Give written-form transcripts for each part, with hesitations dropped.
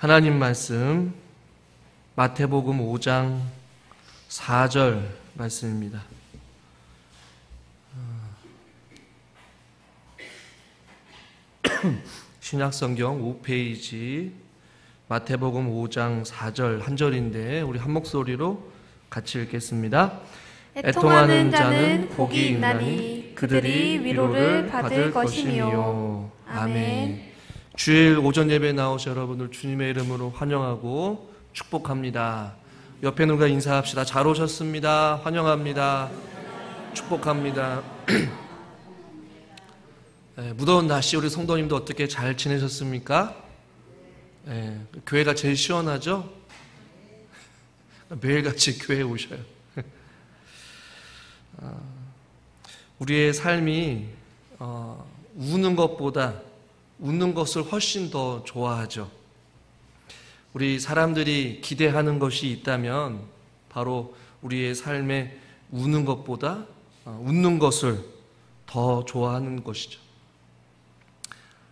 하나님 말씀 마태복음 5장 4절 말씀입니다. 신약성경 5페이지 마태복음 5장 4절 한 절인데 우리 한 목소리로 같이 읽겠습니다. 애통하는 자는 복이 있나니 그들이 위로를 받을 것이니요. 아멘. 주일 오전 예배에 나오신 여러분들 주님의 이름으로 환영하고 축복합니다. 옆에 누가 인사합시다. 잘 오셨습니다. 환영합니다. 축복합니다. 무더운 날씨 우리 성도님도 어떻게 잘 지내셨습니까? 교회가 제일 시원하죠? 매일같이 교회에 오셔요. 우리의 삶이 우는 것보다 웃는 것을 훨씬 더 좋아하죠. 우리 사람들이 기대하는 것이 있다면 바로 우리의 삶에 우는 것보다 웃는 것을 더 좋아하는 것이죠.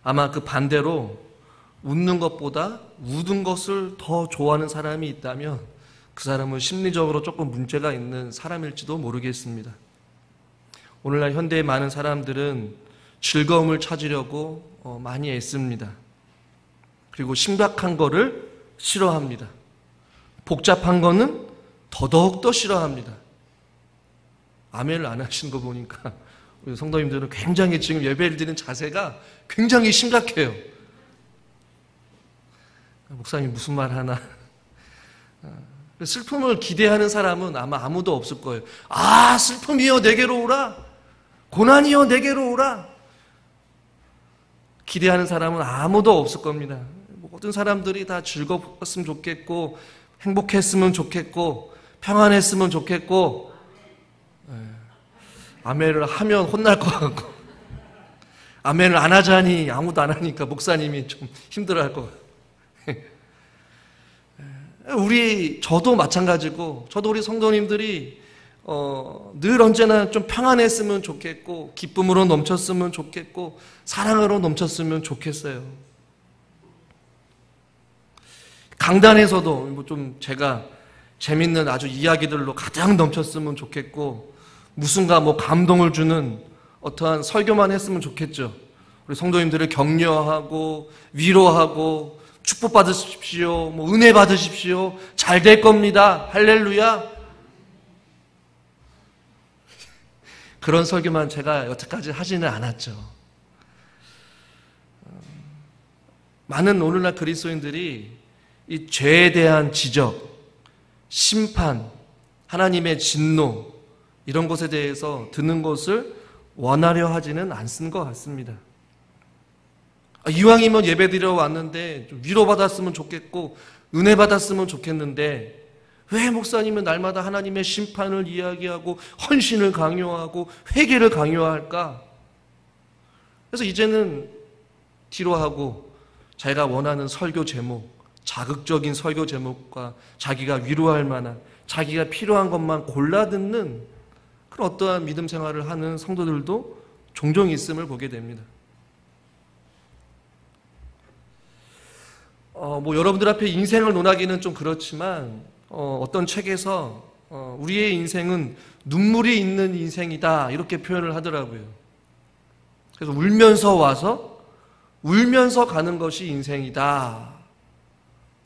아마 그 반대로 웃는 것보다 웃은 것을 더 좋아하는 사람이 있다면 그 사람은 심리적으로 조금 문제가 있는 사람일지도 모르겠습니다. 오늘날 현대의 많은 사람들은 즐거움을 찾으려고 많이 애씁니다. 그리고 심각한 거를 싫어합니다. 복잡한 거는 더더욱더 싫어합니다. 아멘을 안 하시는 거 보니까 우리 성도님들은 굉장히 지금 예배를 드리는 자세가 굉장히 심각해요. 목사님 무슨 말 하나? 슬픔을 기대하는 사람은 아마 아무도 없을 거예요. 아, 슬픔이여 내게로 오라. 고난이여 내게로 오라. 기대하는 사람은 아무도 없을 겁니다. 모든 사람들이 다 즐거웠으면 좋겠고 행복했으면 좋겠고 평안했으면 좋겠고 아멘을 하면 혼날 것 같고 아멘을 안 하자니 아무도 안 하니까 목사님이 좀 힘들어할 것 같고 저도 마찬가지고 저도 우리 성도님들이 늘 언제나 좀 평안했으면 좋겠고 기쁨으로 넘쳤으면 좋겠고 사랑으로 넘쳤으면 좋겠어요. 강단에서도 좀 제가 재밌는 아주 이야기들로 가득 넘쳤으면 좋겠고 무슨가 감동을 주는 어떠한 설교만 했으면 좋겠죠. 우리 성도님들을 격려하고 위로하고 축복 받으십시오. 은혜 받으십시오. 잘 될 겁니다. 할렐루야. 그런 설교만 제가 여태까지 하지는 않았죠. 많은 오늘날 그리스도인들이 이 죄에 대한 지적, 심판, 하나님의 진노 이런 것에 대해서 듣는 것을 원하려 하지는 않는 것 같습니다. 이왕이면 예배드려 왔는데 좀 위로받았으면 좋겠고 은혜 받았으면 좋겠는데 왜 목사님은 날마다 하나님의 심판을 이야기하고 헌신을 강요하고 회개를 강요할까? 그래서 이제는 뒤로 하고 자기가 원하는 설교 제목, 자극적인 설교 제목과 자기가 위로할 만한 자기가 필요한 것만 골라 듣는 그런 어떠한 믿음 생활을 하는 성도들도 종종 있음을 보게 됩니다. 여러분들 앞에 인생을 논하기는 좀 그렇지만 어떤 책에서 우리의 인생은 눈물이 있는 인생이다 이렇게 표현을 하더라고요. 그래서 울면서 와서 울면서 가는 것이 인생이다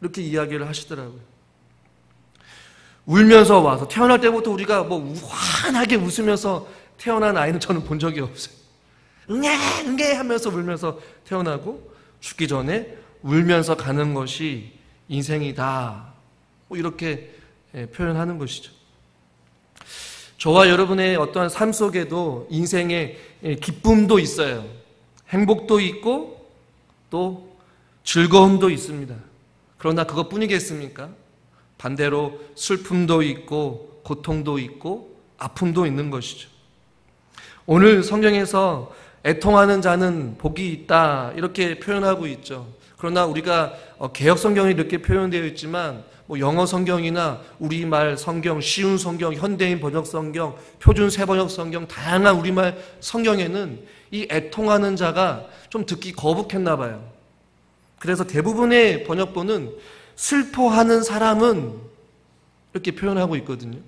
이렇게 이야기를 하시더라고요. 울면서 와서 태어날 때부터 우리가 환하게 웃으면서 태어난 아이는 저는 본 적이 없어요. 응애 하면서 울면서 태어나고 죽기 전에 울면서 가는 것이 인생이다 이렇게 표현하는 것이죠. 저와 여러분의 어떠한 삶 속에도 인생의 기쁨도 있어요. 행복도 있고 또 즐거움도 있습니다. 그러나 그것뿐이겠습니까? 반대로 슬픔도 있고 고통도 있고 아픔도 있는 것이죠. 오늘 성경에서 애통하는 자는 복이 있다 이렇게 표현하고 있죠. 그러나 우리가 개역 성경이 이렇게 표현되어 있지만 영어 성경이나 우리말 성경, 쉬운 성경, 현대인 번역 성경, 표준 새번역 성경, 다양한 우리말 성경에는 이 애통하는 자가 좀 듣기 거북했나 봐요. 그래서 대부분의 번역본은 슬퍼하는 사람은 이렇게 표현하고 있거든요.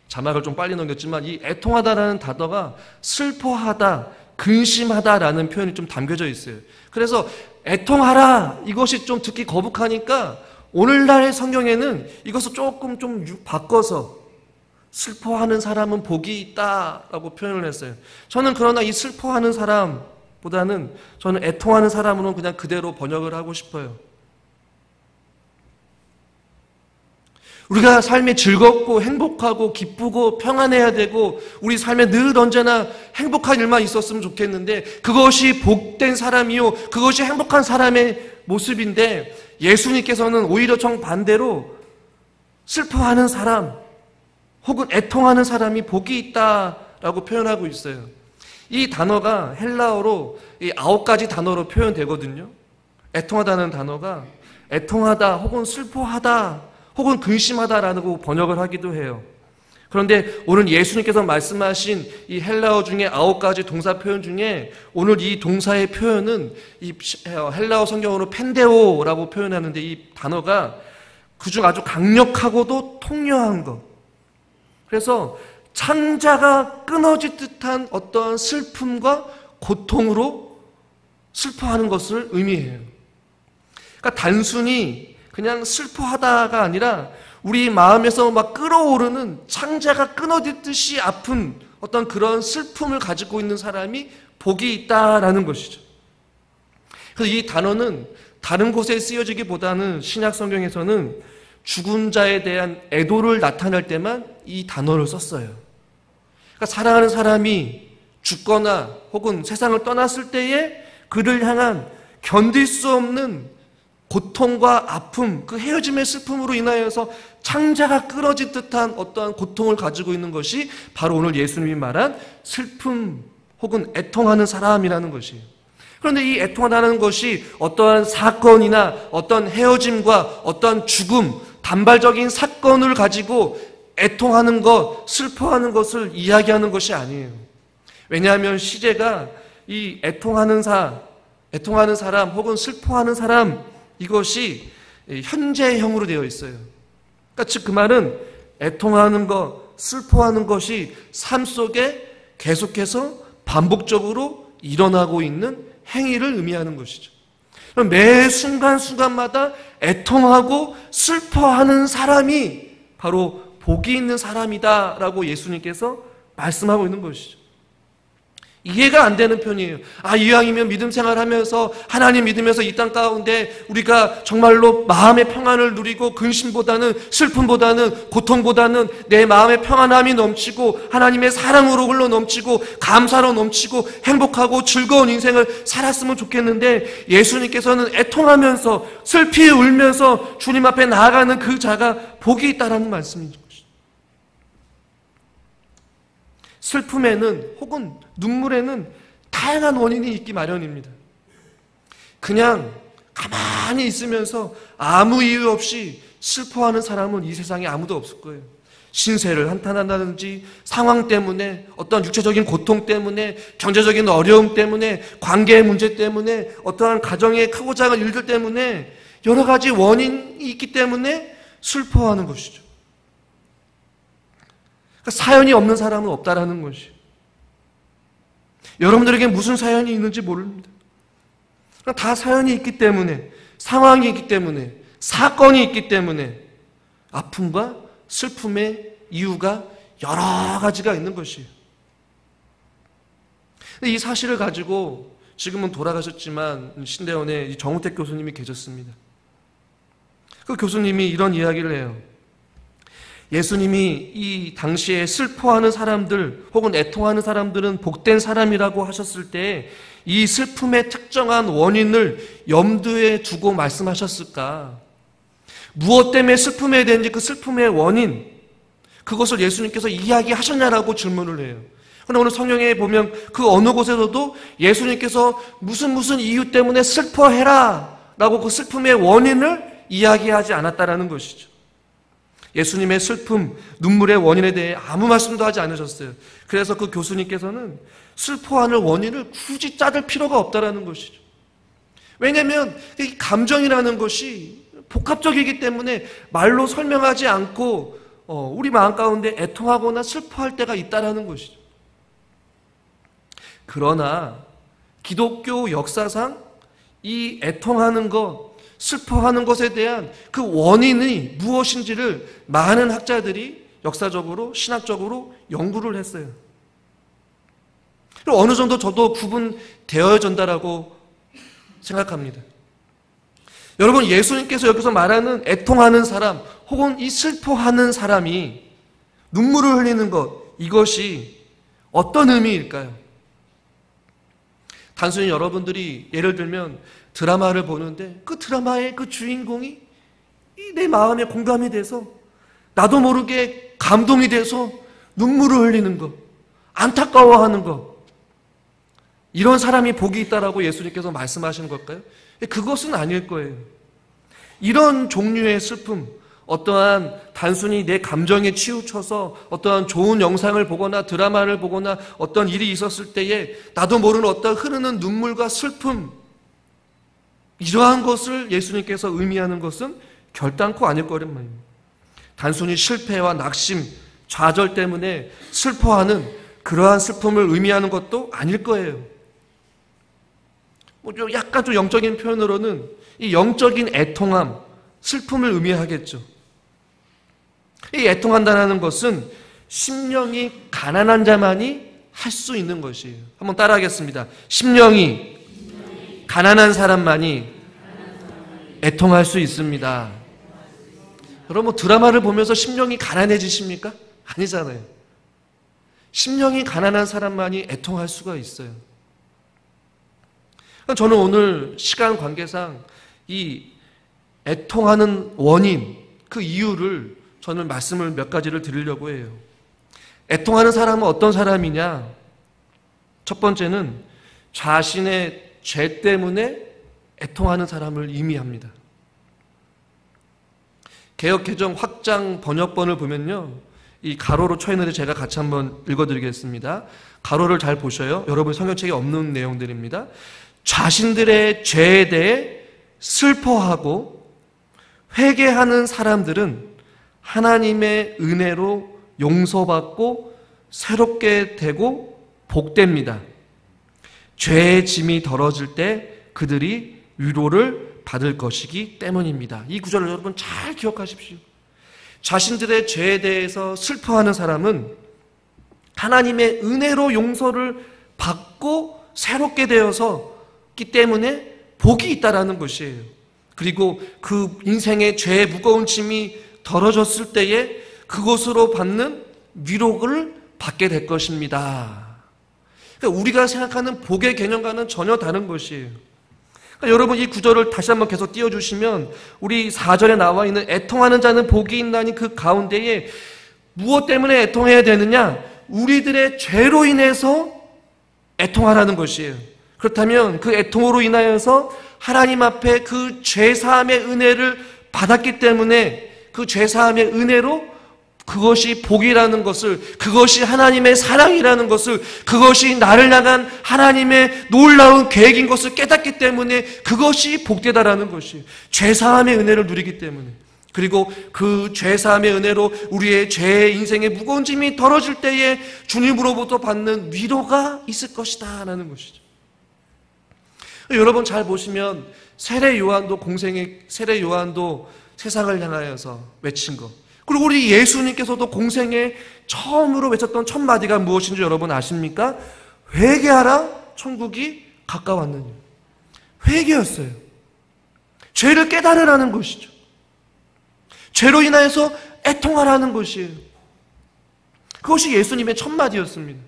자막을 좀 빨리 넘겼지만 이 애통하다라는 단어가 슬퍼하다, 근심하다라는 표현이 좀 담겨져 있어요. 그래서 애통하라 이것이 좀 듣기 거북하니까 오늘날의 성경에는 이것을 조금 좀 바꿔서 슬퍼하는 사람은 복이 있다라고 표현을 했어요. 저는 그러나 이 슬퍼하는 사람보다는 저는 애통하는 사람으로 그냥 그대로 번역을 하고 싶어요. 우리가 삶이 즐겁고 행복하고 기쁘고 평안해야 되고 우리 삶에 늘 언제나 행복한 일만 있었으면 좋겠는데 그것이 복된 사람이요 그것이 행복한 사람의 모습인데 예수님께서는 오히려 정반대로 슬퍼하는 사람 혹은 애통하는 사람이 복이 있다라고 표현하고 있어요. 이 단어가 헬라어로 이 9가지 단어로 표현되거든요. 애통하다는 단어가 애통하다 혹은 슬퍼하다 혹은 근심하다라고 번역을 하기도 해요. 그런데 오늘 예수님께서 말씀하신 이 헬라어 중에 9가지 동사 표현 중에 오늘 이 동사의 표현은 이 헬라어 성경어로 펜데오라고 표현하는데 이 단어가 그중 아주 강력하고도 통렬한 것. 그래서 창자가 끊어질 듯한 어떠한 슬픔과 고통으로 슬퍼하는 것을 의미해요. 그러니까 단순히 그냥 슬퍼하다가 아니라 우리 마음에서 막 끓어오르는 창자가 끊어지듯이 아픈 어떤 그런 슬픔을 가지고 있는 사람이 복이 있다라는 것이죠. 그래서 이 단어는 다른 곳에 쓰여지기보다는 신약 성경에서는 죽은 자에 대한 애도를 나타낼 때만 이 단어를 썼어요. 그러니까 사랑하는 사람이 죽거나 혹은 세상을 떠났을 때에 그를 향한 견딜 수 없는 고통과 아픔, 그 헤어짐의 슬픔으로 인하여서 창자가 끊어진 듯한 어떠한 고통을 가지고 있는 것이 바로 오늘 예수님이 말한 슬픔 혹은 애통하는 사람이라는 것이에요. 그런데 이 애통하다는 것이 어떠한 사건이나 어떤 헤어짐과 어떤 죽음, 단발적인 사건을 가지고 애통하는 것, 슬퍼하는 것을 이야기하는 것이 아니에요. 왜냐하면 시제가 이 애통하는 사람 혹은 슬퍼하는 사람 이것이 현재형으로 되어 있어요. 그러니까 즉 그 말은 애통하는 것, 슬퍼하는 것이 삶 속에 계속해서 반복적으로 일어나고 있는 행위를 의미하는 것이죠. 매 순간순간마다 애통하고 슬퍼하는 사람이 바로 복이 있는 사람이다라고 예수님께서 말씀하고 있는 것이죠. 이해가 안 되는 편이에요. 이왕이면 믿음 생활하면서 하나님 믿으면서 이 땅 가운데 우리가 정말로 마음의 평안을 누리고 근심보다는 슬픔보다는 고통보다는 내 마음의 평안함이 넘치고 하나님의 사랑으로 흘러 넘치고 감사로 넘치고 행복하고 즐거운 인생을 살았으면 좋겠는데 예수님께서는 애통하면서 슬피 울면서 주님 앞에 나아가는 그 자가 복이 있다라는 말씀이죠. 슬픔에는 혹은 눈물에는 다양한 원인이 있기 마련입니다. 그냥 가만히 있으면서 아무 이유 없이 슬퍼하는 사람은 이 세상에 아무도 없을 거예요. 신세를 한탄한다든지 상황 때문에 어떤 육체적인 고통 때문에 경제적인 어려움 때문에 관계의 문제 때문에 어떠한 가정의 크고 작은 일들 때문에 여러 가지 원인이 있기 때문에 슬퍼하는 것이죠. 사연이 없는 사람은 없다라는 것이에요. 여러분들에게 무슨 사연이 있는지 모릅니다. 다 사연이 있기 때문에, 상황이 있기 때문에, 사건이 있기 때문에 아픔과 슬픔의 이유가 여러 가지가 있는 것이에요. 이 사실을 가지고 지금은 돌아가셨지만 신대원의 정우택 교수님이 계셨습니다. 그 교수님이 이런 이야기를 해요. 예수님이 이 당시에 슬퍼하는 사람들 혹은 애통하는 사람들은 복된 사람이라고 하셨을 때 이 슬픔의 특정한 원인을 염두에 두고 말씀하셨을까? 무엇 때문에 슬픔에 대한지 그 슬픔의 원인, 그것을 예수님께서 이야기하셨냐라고 질문을 해요. 그런데 오늘 성경에 보면 그 어느 곳에서도 예수님께서 무슨 이유 때문에 슬퍼해라 라고 그 슬픔의 원인을 이야기하지 않았다라는 것이죠. 예수님의 슬픔, 눈물의 원인에 대해 아무 말씀도 하지 않으셨어요. 그래서 그 교수님께서는 슬퍼하는 원인을 굳이 짜들 필요가 없다라는 것이죠. 왜냐하면 이 감정이라는 것이 복합적이기 때문에 말로 설명하지 않고 우리 마음 가운데 애통하거나 슬퍼할 때가 있다라는 것이죠. 그러나 기독교 역사상 이 애통하는 것, 슬퍼하는 것에 대한 그 원인이 무엇인지를 많은 학자들이 역사적으로, 신학적으로 연구를 했어요. 그리고 어느 정도 저도 구분되어진다라고 생각합니다. 여러분, 예수님께서 여기서 말하는 애통하는 사람 혹은 이 슬퍼하는 사람이 눈물을 흘리는 것, 이것이 어떤 의미일까요? 단순히 여러분들이 예를 들면 드라마를 보는데 그 드라마의 그 주인공이 내 마음에 공감이 돼서 나도 모르게 감동이 돼서 눈물을 흘리는 것, 안타까워하는 것, 이런 사람이 복이 있다라고 예수님께서 말씀하시는 걸까요? 그것은 아닐 거예요. 이런 종류의 슬픔, 어떠한 단순히 내 감정에 치우쳐서 어떠한 좋은 영상을 보거나 드라마를 보거나 어떤 일이 있었을 때에 나도 모르는 어떤 흐르는 눈물과 슬픔, 이러한 것을 예수님께서 의미하는 것은 결단코 아닐 거란 말입니다. 단순히 실패와 낙심, 좌절 때문에 슬퍼하는 그러한 슬픔을 의미하는 것도 아닐 거예요. 약간 좀 영적인 표현으로는 이 영적인 애통함, 슬픔을 의미하겠죠. 이 애통한다는 것은 심령이 가난한 자만이 할 수 있는 것이에요. 한번 따라하겠습니다. 심령이 가난한 사람만이 애통할 수 있습니다. 여러분, 드라마를 보면서 심령이 가난해지십니까? 아니잖아요. 심령이 가난한 사람만이 애통할 수가 있어요. 저는 오늘 시간 관계상 이 애통하는 원인, 그 이유를 저는 말씀을 몇 가지를 드리려고 해요. 애통하는 사람은 어떤 사람이냐? 첫 번째는 자신의 죄 때문에 애통하는 사람을 의미합니다. 개역개정 확장 번역본을 보면요, 이 가로로 쳐있는데 제가 같이 한번 읽어드리겠습니다. 가로를 잘 보셔요. 여러분 성경책에 없는 내용들입니다. 자신들의 죄에 대해 슬퍼하고 회개하는 사람들은 하나님의 은혜로 용서받고 새롭게 되고 복됩니다. 죄의 짐이 덜어질 때 그들이 위로를 받을 것이기 때문입니다. 이 구절을 여러분 잘 기억하십시오. 자신들의 죄에 대해서 슬퍼하는 사람은 하나님의 은혜로 용서를 받고 새롭게 되어서기 때문에 복이 있다라는 것이에요. 그리고 그 인생의 죄의 무거운 짐이 덜어졌을 때에 그것으로 받는 위로를 받게 될 것입니다. 그러니까 우리가 생각하는 복의 개념과는 전혀 다른 것이에요. 그러니까 여러분, 이 구절을 다시 한번 계속 띄워주시면 우리 4절에 나와 있는 애통하는 자는 복이 있나니 그 가운데에 무엇 때문에 애통해야 되느냐? 우리들의 죄로 인해서 애통하라는 것이에요. 그렇다면 그 애통으로 인하여서 하나님 앞에 그 죄사함의 은혜를 받았기 때문에 그 죄사함의 은혜로 그것이 복이라는 것을, 그것이 하나님의 사랑이라는 것을, 그것이 나를 향한 하나님의 놀라운 계획인 것을 깨닫기 때문에 그것이 복되다라는 것이에요. 죄사함의 은혜를 누리기 때문에. 그리고 그 죄사함의 은혜로 우리의 죄의 인생의 무거운 짐이 덜어질 때에 주님으로부터 받는 위로가 있을 것이다 라는 것이죠. 여러분 잘 보시면 세례 요한도 세상을 향하여서 외친 것, 그리고 우리 예수님께서도 공생에 처음으로 외쳤던 첫 마디가 무엇인지 여러분 아십니까? 회개하라, 천국이 가까웠느니. 회개였어요. 죄를 깨달으라는 것이죠. 죄로 인하여서 애통하라는 것이에요. 그것이 예수님의 첫 마디였습니다.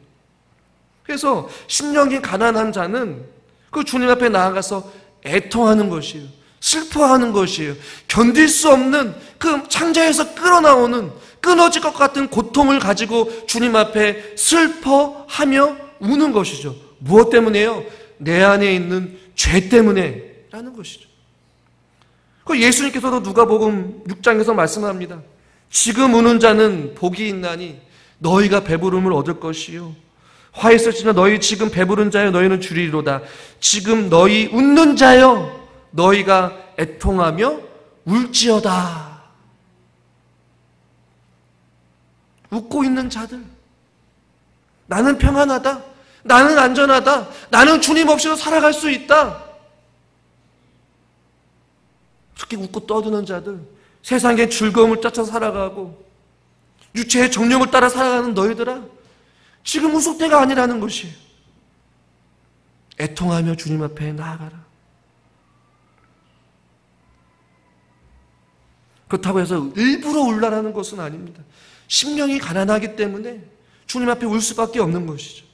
그래서 심령이 가난한 자는 그 주님 앞에 나아가서 애통하는 것이에요. 슬퍼하는 것이에요. 견딜 수 없는 그 창자에서 끌어나오는 끊어질 것 같은 고통을 가지고 주님 앞에 슬퍼하며 우는 것이죠. 무엇 때문에요? 내 안에 있는 죄 때문에 라는 것이죠. 그 예수님께서도 누가복음 6장에서 화 있을지나 너희 지금 배부른 자여 너희는 줄이리로다. 지금 너희 웃는 자여 너희가 애통하며 울지어다. 웃고 있는 자들, 나는 평안하다, 나는 안전하다, 나는 주님 없이도 살아갈 수 있다, 그렇게 웃고 떠드는 자들, 세상의 즐거움을 쫓아 살아가고 육체의 정욕을 따라 살아가는 너희들아, 지금 웃을 때가 아니라는 것이. 애통하며 주님 앞에 나아가라. 그렇다고 해서 일부러 울라라는 것은 아닙니다. 심령이 가난하기 때문에 주님 앞에 울 수밖에 없는 것이죠.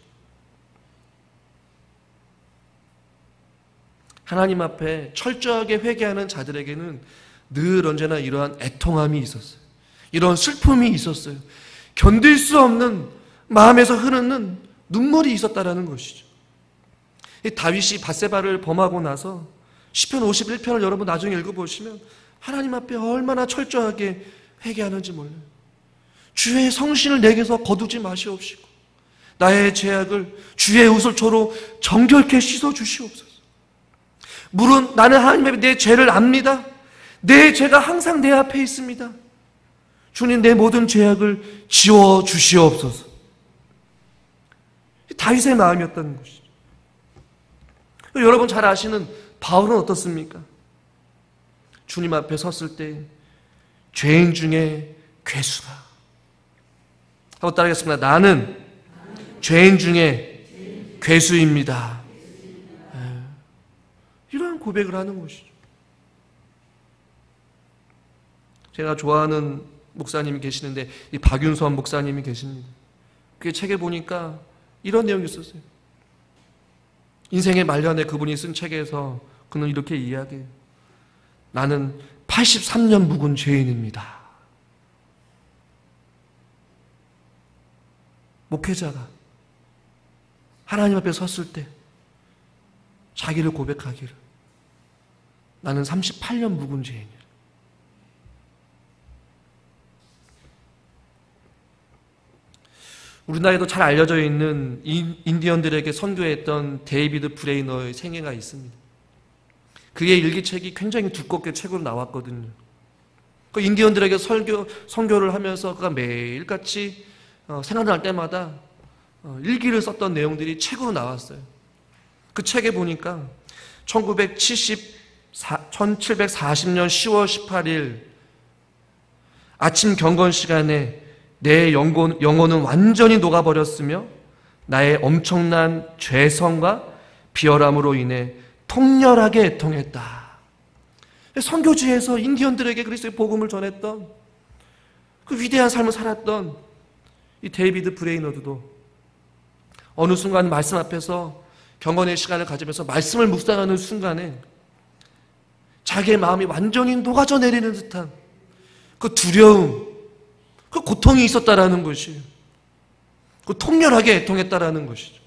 하나님 앞에 철저하게 회개하는 자들에게는 늘 언제나 이러한 애통함이 있었어요. 이런 슬픔이 있었어요. 견딜 수 없는 마음에서 흐르는 눈물이 있었다라는 것이죠. 다윗이 밧세바를 범하고 나서 시편 51편을 여러분 나중에 읽어보시면 하나님 앞에 얼마나 철저하게 회개하는지 몰라요. 주의 성신을 내게서 거두지 마시옵시고 나의 죄악을 주의 우슬초로 정결케 씻어주시옵소서. 물론 나는 하나님 앞에 내 죄를 압니다. 내 죄가 항상 내 앞에 있습니다. 주님, 내 모든 죄악을 지워주시옵소서. 다윗의 마음이었다는 것이죠. 여러분 잘 아시는 바울은 어떻습니까? 주님 앞에 섰을 때 죄인 중에 괴수가, 한번 따라하겠습니다. 나는 죄인 중에 괴수입니다. 이러한 고백을 하는 것이죠. 제가 좋아하는 목사님이 계시는데 이 박윤선 목사님이 계십니다. 그 책에 보니까 이런 내용이 있었어요. 인생의 말년에 그분이 쓴 책에서 그는 이렇게 이야기해요. 나는 83년 묵은 죄인입니다. 목회자가 하나님 앞에 섰을 때 자기를 고백하기를, 나는 38년 묵은 죄인이다. 우리나라에도 잘 알려져 있는 인디언들에게 선교했던 데이비드 브레이너의 생애가 있습니다. 그의 일기책이 굉장히 두껍게 책으로 나왔거든요. 그 인디언들에게 선교를 하면서 그가 매일같이 생각날 때마다 일기를 썼던 내용들이 책으로 나왔어요. 그 책에 보니까 1740년 10월 18일 아침 경건 시간에 내 영혼은 완전히 녹아버렸으며 나의 엄청난 죄성과 비열함으로 인해 통렬하게 애통했다. 선교지에서 인디언들에게 그리스도의 복음을 전했던 그 위대한 삶을 살았던 이 데이비드 브레이너드도 어느 순간 말씀 앞에서 경건의 시간을 가지면서 말씀을 묵상하는 순간에 자기의 마음이 완전히 녹아져 내리는 듯한 그 두려움, 그 고통이 있었다라는 것이에요. 그 통렬하게 애통했다라는 것이죠.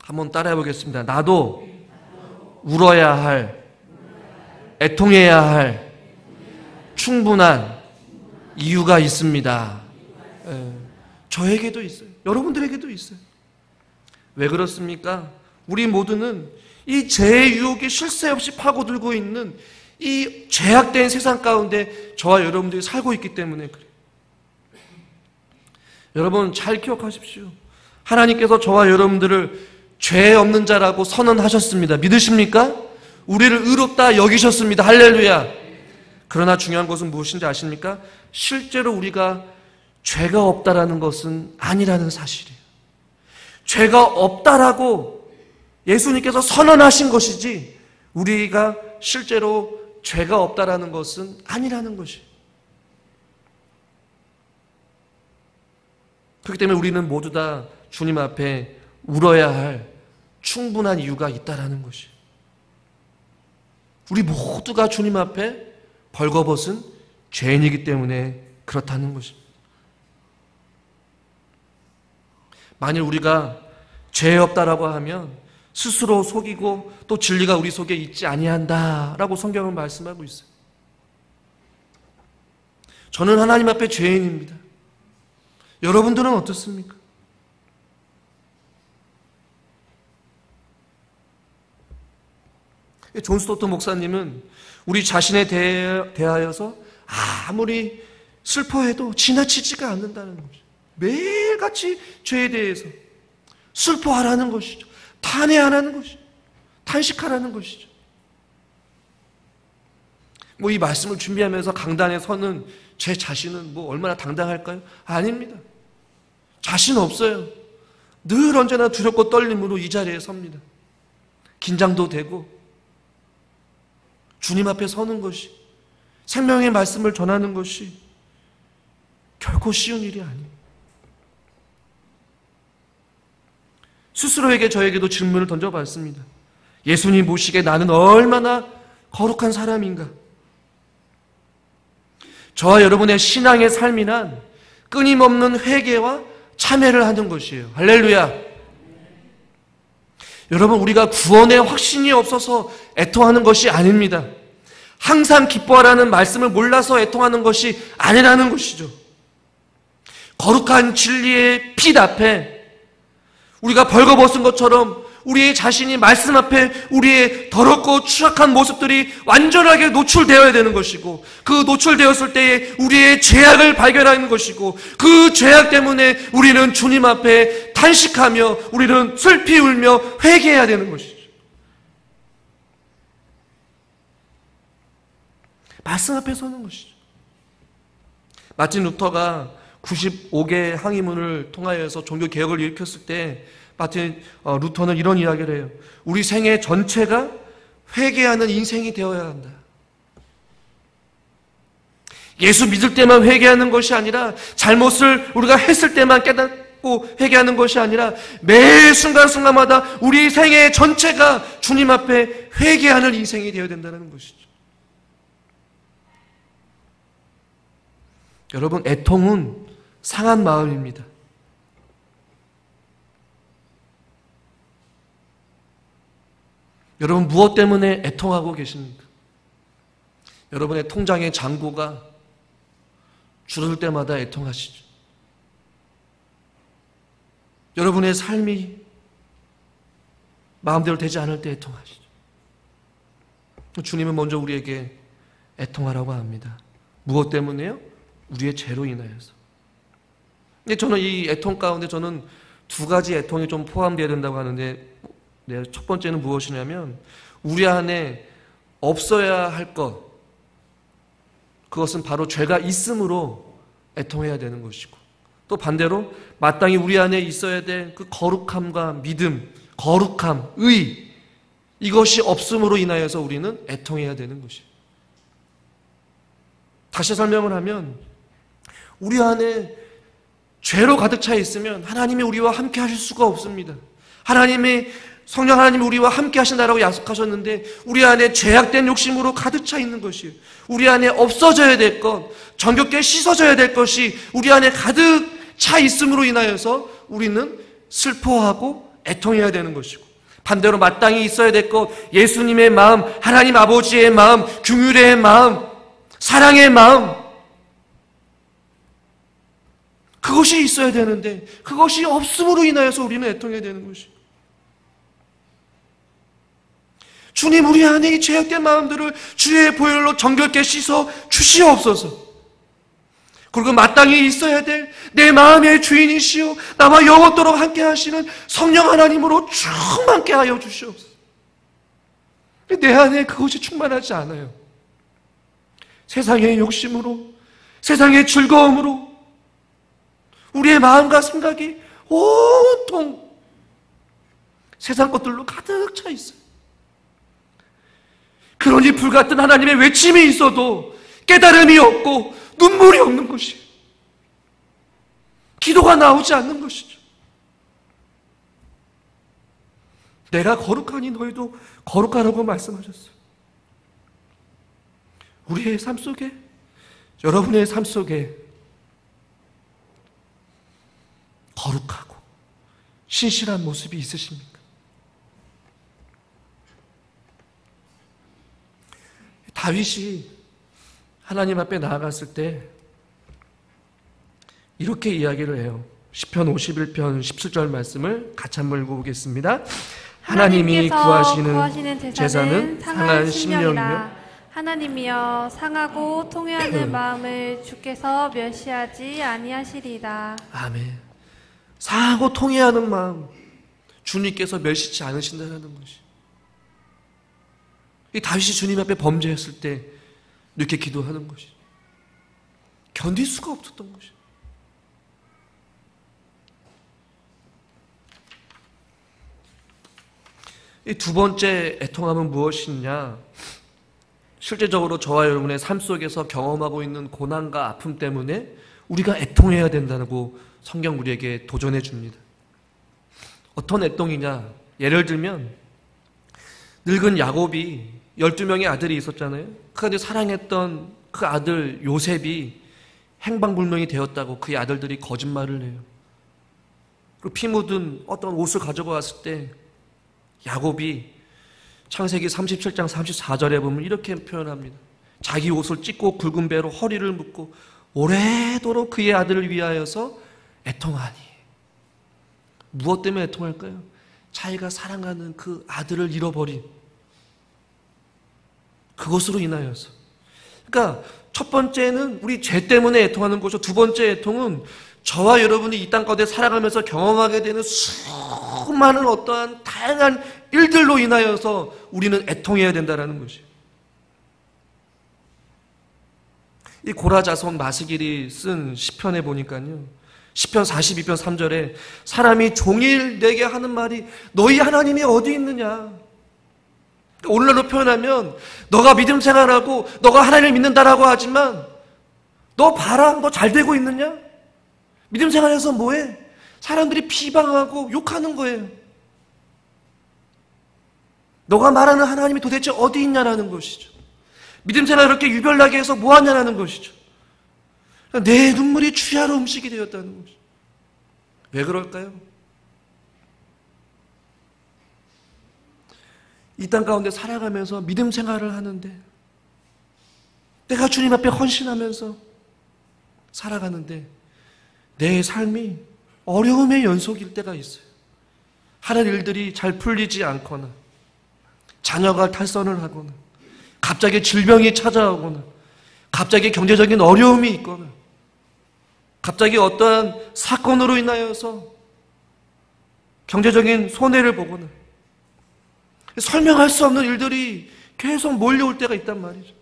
한번 따라해 보겠습니다. 나도 울어야 할, 애통해야 할 충분한 이유가 있습니다. 저에게도 있어요. 여러분들에게도 있어요. 왜 그렇습니까? 우리 모두는 이 죄의 유혹에 쉴 새 없이 파고들고 있는 이 죄악된 세상 가운데 저와 여러분들이 살고 있기 때문에 그래요. 여러분 잘 기억하십시오. 하나님께서 저와 여러분들을 죄 없는 자라고 선언하셨습니다. 믿으십니까? 우리를 의롭다 여기셨습니다. 할렐루야. 그러나 중요한 것은 무엇인지 아십니까? 실제로 우리가 죄가 없다라는 것은 아니라는 사실이에요. 죄가 없다라고 예수님께서 선언하신 것이지 우리가 실제로 죄가 없다라는 것은 아니라는 것이에요. 그렇기 때문에 우리는 모두 다 주님 앞에 울어야 할 충분한 이유가 있다라는 것이에요. 우리 모두가 주님 앞에 벌거벗은 죄인이기 때문에 그렇다는 것입니다. 만일 우리가 죄 없다라고 하면 스스로 속이고 또 진리가 우리 속에 있지 아니한다라고 성경은 말씀하고 있어요. 저는 하나님 앞에 죄인입니다. 여러분들은 어떻습니까? 존 스토트 목사님은 우리 자신에 대하여서 아무리 슬퍼해도 지나치지가 않는다는 것이죠. 매일같이 죄에 대해서 슬퍼하라는 것이죠. 탄해하라는 것이죠. 탄식하라는 것이죠. 이 말씀을 준비하면서 강단에 서는 제 자신은 얼마나 당당할까요? 아닙니다. 자신 없어요. 늘 언제나 두렵고 떨림으로 이 자리에 섭니다. 긴장도 되고 주님 앞에 서는 것이, 생명의 말씀을 전하는 것이 결코 쉬운 일이 아니에요. 스스로에게 저에게도 질문을 던져봤습니다. 예수님 보시기에 나는 얼마나 거룩한 사람인가? 저와 여러분의 신앙의 삶이란 끊임없는 회개와 참회를 하는 것이에요. 할렐루야. 여러분, 우리가 구원의 확신이 없어서 애통하는 것이 아닙니다. 항상 기뻐하라는 말씀을 몰라서 애통하는 것이 아니라는 것이죠. 거룩한 진리의 빛 앞에 우리가 벌거벗은 것처럼 우리의 자신이 말씀 앞에 우리의 더럽고 추악한 모습들이 완전하게 노출되어야 되는 것이고, 그 노출되었을 때에 우리의 죄악을 발견하는 것이고, 그 죄악 때문에 우리는 주님 앞에 탄식하며 우리는 슬피 울며 회개해야 되는 것이죠. 말씀 앞에 서는 것이죠. 마틴 루터가 95개의 항의문을 통하여서 종교 개혁을 일으켰을 때 마틴 루터는 이런 이야기를 해요. 우리 생애 전체가 회개하는 인생이 되어야 한다. 예수 믿을 때만 회개하는 것이 아니라, 잘못을 우리가 했을 때만 깨닫고 회개하는 것이 아니라, 매 순간순간마다 우리 생애 전체가 주님 앞에 회개하는 인생이 되어야 된다는 것이죠. 여러분, 애통은 상한 마음입니다. 여러분, 무엇 때문에 애통하고 계십니까? 여러분의 통장의 잔고가 줄어들 때마다 애통하시죠. 여러분의 삶이 마음대로 되지 않을 때 애통하시죠. 주님은 먼저 우리에게 애통하라고 합니다. 무엇 때문에요? 우리의 죄로 인하여서. 근데 저는 이 애통 가운데 저는 두 가지 애통이 좀 포함되어야 된다고 하는데, 첫 번째는 무엇이냐면, 우리 안에 없어야 할 것, 그것은 바로 죄가 있음으로 애통해야 되는 것이고, 또 반대로 마땅히 우리 안에 있어야 될 그 거룩함과 믿음, 거룩함, 의, 이것이 없음으로 인하여서 우리는 애통해야 되는 것이에요. 다시 설명을 하면, 우리 안에 죄로 가득 차 있으면 하나님이 우리와 함께 하실 수가 없습니다. 성령 하나님이 우리와 함께 하신다라고 약속하셨는데, 우리 안에 죄악된 욕심으로 가득 차 있는 것이에요. 우리 안에 없어져야 될 것, 정겹게 씻어져야 될 것이 우리 안에 가득 차 있음으로 인하여서 우리는 슬퍼하고 애통해야 되는 것이고, 반대로 마땅히 있어야 될 것, 예수님의 마음, 하나님 아버지의 마음, 긍휼의 마음, 사랑의 마음, 그것이 있어야 되는데 그것이 없음으로 인하여서 우리는 애통해야 되는 것이에요. 주님, 우리 안에 이 죄악된 마음들을 주의 보혈로 정결케 씻어 주시옵소서. 그리고 마땅히 있어야 될 내 마음의 주인이시오 나와 영원토록 함께 하시는 성령 하나님으로 충만케 하여 주시옵소서. 내 안에 그것이 충만하지 않아요. 세상의 욕심으로, 세상의 즐거움으로 우리의 마음과 생각이 온통 세상 것들로 가득 차 있어요. 그러니 불같은 하나님의 외침이 있어도 깨달음이 없고 눈물이 없는 것이에요. 기도가 나오지 않는 것이죠. 내가 거룩하니 너희도 거룩하라고 말씀하셨어요. 우리의 삶 속에, 여러분의 삶 속에 거룩하고 신실한 모습이 있으십니까? 다윗이 하나님 앞에 나아갔을 때 이렇게 이야기를 해요. 시편 51편 17절 말씀을 같이 한번 읽어보겠습니다. 하나님이 구하시는 제사는 상한 심령이며 하나님이여 상하고 통회하는 마음을 주께서 멸시하지 아니하시리다. 아멘. 상하고 통회하는 마음 주님께서 멸시치 않으신다는 것이. 이 다윗이 주님 앞에 범죄했을 때 이렇게 기도하는 것이. 견딜 수가 없었던 것이. 이 두 번째 애통함은 무엇이냐? 실제적으로 저와 여러분의 삶 속에서 경험하고 있는 고난과 아픔 때문에 우리가 애통해야 된다고 성경 우리에게 도전해 줍니다. 어떤 애통이냐? 예를 들면 늙은 야곱이 12명의 아들이 있었잖아요. 그 아들 사랑했던 그 아들 요셉이 행방불명이 되었다고 그의 아들들이 거짓말을 해요. 그리고 피 묻은 어떤 옷을 가지고 왔을 때 야곱이 창세기 37장 34절에 보면 이렇게 표현합니다. 자기 옷을 찢고 굵은 배로 허리를 묶고 오래도록 그의 아들을 위하여서 애통하니. 무엇 때문에 애통할까요? 자기가 사랑하는 그 아들을 잃어버린 그것으로 인하여서. 그러니까 첫 번째는 우리 죄 때문에 애통하는 것이고, 두 번째 애통은 저와 여러분이 이 땅 가운데 살아가면서 경험하게 되는 수많은 어떠한 다양한 일들로 인하여서 우리는 애통해야 된다는 것이에요. 이 고라자손 마스길이 쓴 시편에 보니까요, 시편 42편 3절에 사람이 종일 내게 하는 말이 너희 하나님이 어디 있느냐. 오늘날로 표현하면 너가 믿음 생활하고 너가 하나님을 믿는다라고 하지만 너 봐라, 너 잘 되고 있느냐? 믿음 생활해서 뭐해? 사람들이 비방하고 욕하는 거예요. 너가 말하는 하나님이 도대체 어디 있냐라는 것이죠. 믿음 생활을 그렇게 유별나게 해서 뭐 하냐라는 것이죠. 내 눈물이 주야로 음식이 되었다는 것이죠. 왜 그럴까요? 이 땅 가운데 살아가면서 믿음 생활을 하는데, 내가 주님 앞에 헌신하면서 살아가는데 내 삶이 어려움의 연속일 때가 있어요. 하는 일들이 잘 풀리지 않거나, 자녀가 탈선을 하거나, 갑자기 질병이 찾아오거나, 갑자기 경제적인 어려움이 있거나, 갑자기 어떠한 사건으로 인하여서 경제적인 손해를 보거나, 설명할 수 없는 일들이 계속 몰려올 때가 있단 말이죠.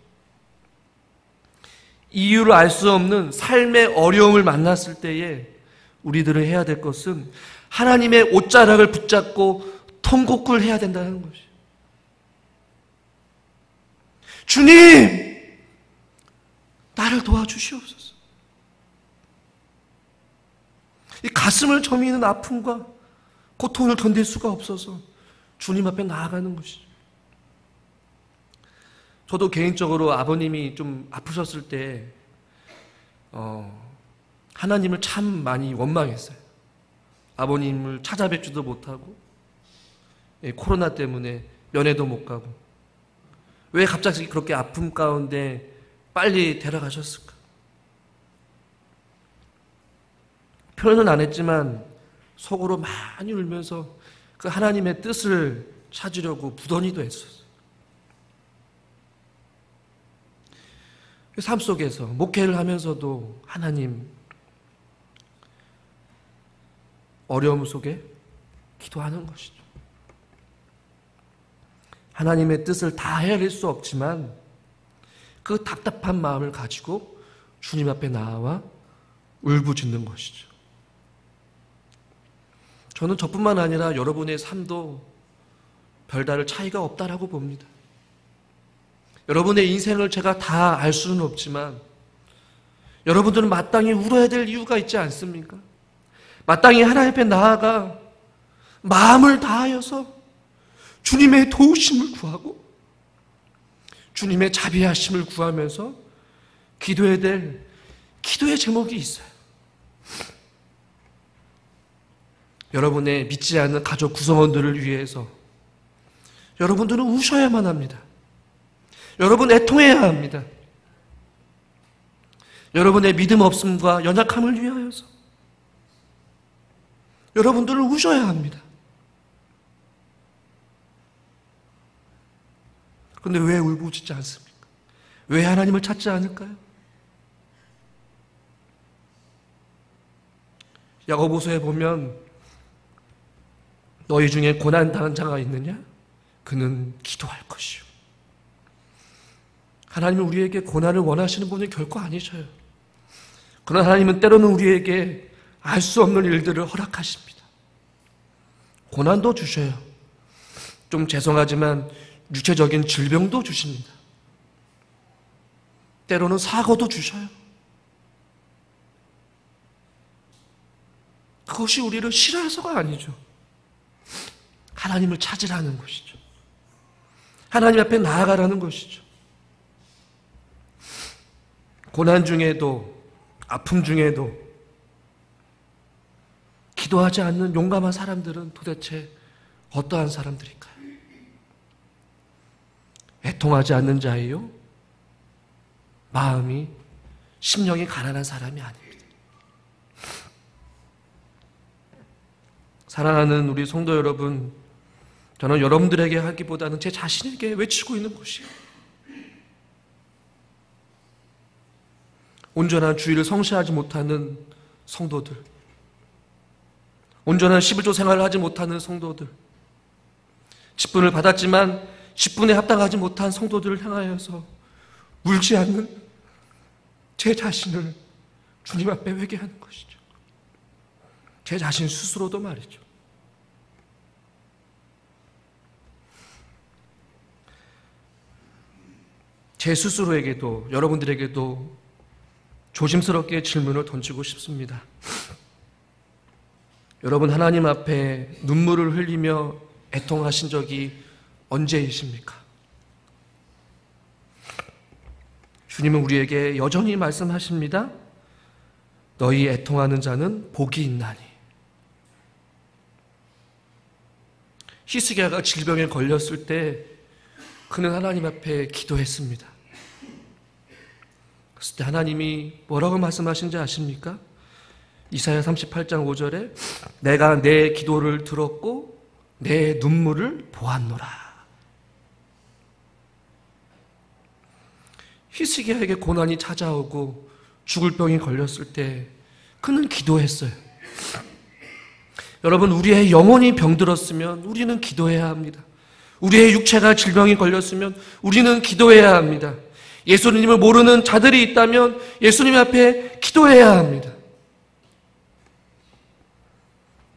이유를 알 수 없는 삶의 어려움을 만났을 때에 우리들은 해야 될 것은 하나님의 옷자락을 붙잡고 통곡을 해야 된다는 것이에요. 주님! 나를 도와주시옵소서. 이 가슴을 저미는 아픔과 고통을 견딜 수가 없어서 주님 앞에 나아가는 것이죠. 저도 개인적으로 아버님이 좀 아프셨을 때 하나님을 참 많이 원망했어요. 아버님을 찾아뵙지도 못하고, 코로나 때문에 면회도 못 가고, 왜 갑자기 그렇게 아픔 가운데 빨리 데려가셨을까? 표현은 안 했지만 속으로 많이 울면서 그 하나님의 뜻을 찾으려고 부더니도 했었어요. 삶 속에서 목회를 하면서도 하나님, 어려움 속에 기도하는 것이죠. 하나님의 뜻을 다 헤아릴 수 없지만 그 답답한 마음을 가지고 주님 앞에 나와 울부짖는 것이죠. 저는 저뿐만 아니라 여러분의 삶도 별다를 차이가 없다라고 봅니다. 여러분의 인생을 제가 다 알 수는 없지만 여러분들은 마땅히 울어야 될 이유가 있지 않습니까? 마땅히 하나님 앞에 나아가 마음을 다하여서 주님의 도우심을 구하고 주님의 자비하심을 구하면서 기도해야 될 기도의 제목이 있어요. 여러분의 믿지 않는 가족 구성원들을 위해서 여러분들은 우셔야만 합니다. 여러분 애통해야 합니다. 여러분의 믿음 없음과 연약함을 위하여서 여러분들을 우셔야 합니다. 그런데 왜 울부짖지 않습니까? 왜 하나님을 찾지 않을까요? 야고보서에 보면 너희 중에 고난당한 자가 있느냐? 그는 기도할 것이요. 하나님은 우리에게 고난을 원하시는 분이 결코 아니셔요. 그러나 하나님은 때로는 우리에게 알 수 없는 일들을 허락하십니다. 고난도 주셔요. 좀 죄송하지만 육체적인 질병도 주십니다. 때로는 사고도 주셔요. 그것이 우리를 싫어해서가 아니죠. 하나님을 찾으라는 것이죠. 하나님 앞에 나아가라는 것이죠. 고난 중에도, 아픔 중에도 기도하지 않는 용감한 사람들은 도대체 어떠한 사람들일까요? 애통하지 않는 자예요? 마음이, 심령이 가난한 사람이 아닙니다. 사랑하는 우리 성도 여러분, 저는 여러분들에게 하기보다는 제 자신에게 외치고 있는 것이에요. 온전한 주의를 성실하지 못하는 성도들, 온전한 11조 생활을 하지 못하는 성도들, 직분을 받았지만 직분에 합당하지 못한 성도들을 향하여서 울지 않는 제 자신을 주님 앞에 회개하는 것이죠. 제 자신 스스로도 말이죠. 제 스스로에게도, 여러분들에게도 조심스럽게 질문을 던지고 싶습니다. 여러분, 하나님 앞에 눈물을 흘리며 애통하신 적이 언제이십니까? 주님은 우리에게 여전히 말씀하십니다. 너희 애통하는 자는 복이 있나니. 히스기야가 질병에 걸렸을 때 그는 하나님 앞에 기도했습니다. 그랬을 때 하나님이 뭐라고 말씀하신지 아십니까? 이사야 38장 5절에 내가 내 기도를 들었고 내 눈물을 보았노라. 히스기야에게 고난이 찾아오고 죽을 병이 걸렸을 때 그는 기도했어요. 여러분, 우리의 영혼이 병들었으면 우리는 기도해야 합니다. 우리의 육체가 질병이 걸렸으면 우리는 기도해야 합니다. 예수님을 모르는 자들이 있다면 예수님 앞에 기도해야 합니다.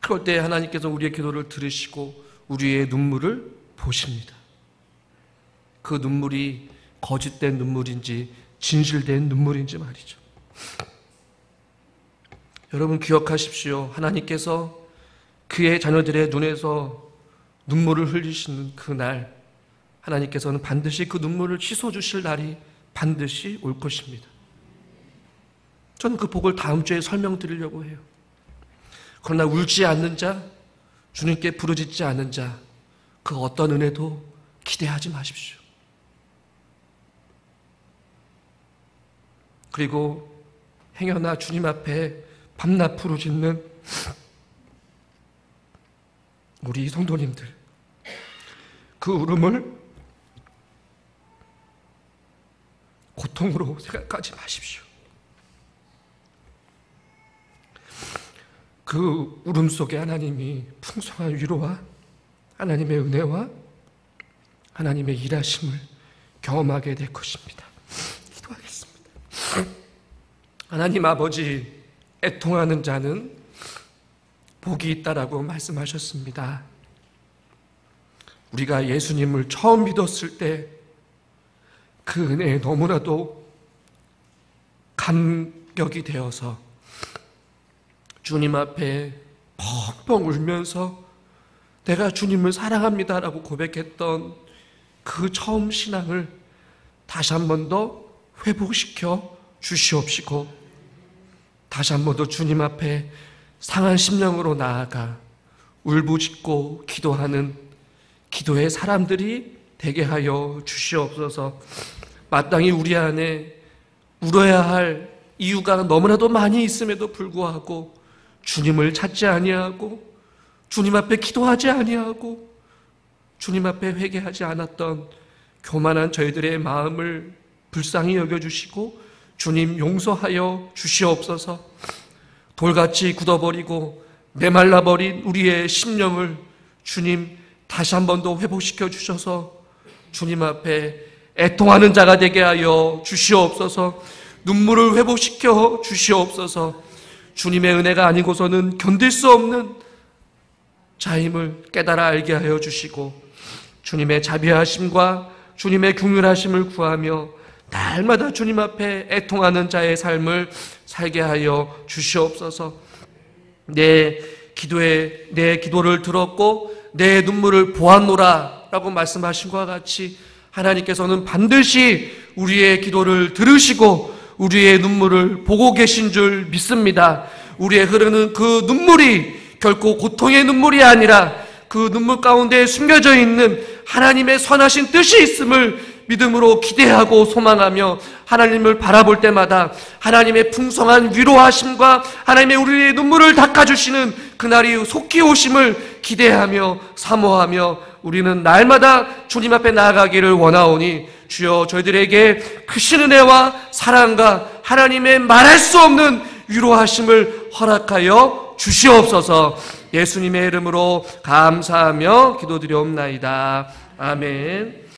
그럴 때 하나님께서 우리의 기도를 들으시고 우리의 눈물을 보십니다. 그 눈물이 거짓된 눈물인지 진실된 눈물인지 말이죠. 여러분, 기억하십시오. 하나님께서 그의 자녀들의 눈에서 눈물을 흘리시는 그날, 하나님께서는 반드시 그 눈물을 씻어 주실 날이 반드시 올 것입니다. 저는 그 복을 다음 주에 설명드리려고 해요. 그러나 울지 않는 자, 주님께 부르짖지 않는 자, 그 어떤 은혜도 기대하지 마십시오. 그리고 행여나 주님 앞에 밤낮 부르짖는 우리 성도님들, 그 울음을 고통으로 생각하지 마십시오. 그 울음 속에 하나님이 풍성한 위로와 하나님의 은혜와 하나님의 일하심을 경험하게 될 것입니다. 기도하겠습니다. 하나님 아버지, 애통하는 자는 복이 있다라고 말씀하셨습니다. 우리가 예수님을 처음 믿었을 때 그 은혜에 너무나도 감격이 되어서 주님 앞에 펑펑 울면서 내가 주님을 사랑합니다라고 고백했던 그 처음 신앙을 다시 한 번 더 회복시켜 주시옵시고, 다시 한 번 더 주님 앞에 상한 심령으로 나아가 울부짖고 기도하는 기도의 사람들이 되게 하여 주시옵소서. 마땅히 우리 안에 울어야 할 이유가 너무나도 많이 있음에도 불구하고 주님을 찾지 아니하고 주님 앞에 기도하지 아니하고 주님 앞에 회개하지 않았던 교만한 저희들의 마음을 불쌍히 여겨주시고 주님 용서하여 주시옵소서. 돌같이 굳어버리고 메말라버린 우리의 심령을 주님 다시 한 번 더 회복시켜 주셔서 주님 앞에 애통하는 자가 되게 하여 주시옵소서. 눈물을 회복시켜 주시옵소서. 주님의 은혜가 아니고서는 견딜 수 없는 자임을 깨달아 알게 하여 주시고 주님의 자비하심과 주님의 긍휼하심을 구하며 날마다 주님 앞에 애통하는 자의 삶을 살게 하여 주시옵소서. 내 기도를 들었고 내 눈물을 보았노라 라고 말씀하신 것과 같이 하나님께서는 반드시 우리의 기도를 들으시고 우리의 눈물을 보고 계신 줄 믿습니다. 우리의 흐르는 그 눈물이 결코 고통의 눈물이 아니라 그 눈물 가운데 숨겨져 있는 하나님의 선하신 뜻이 있음을 믿음으로 기대하고 소망하며 하나님을 바라볼 때마다 하나님의 풍성한 위로하심과 하나님의 우리의 눈물을 닦아주시는 그날이 속히 오심을 기대하며 사모하며 우리는 날마다 주님 앞에 나아가기를 원하오니 주여 저희들에게 크신 은혜와 사랑과 하나님의 말할 수 없는 위로하심을 허락하여 주시옵소서. 예수님의 이름으로 감사하며 기도드리옵나이다. 아멘.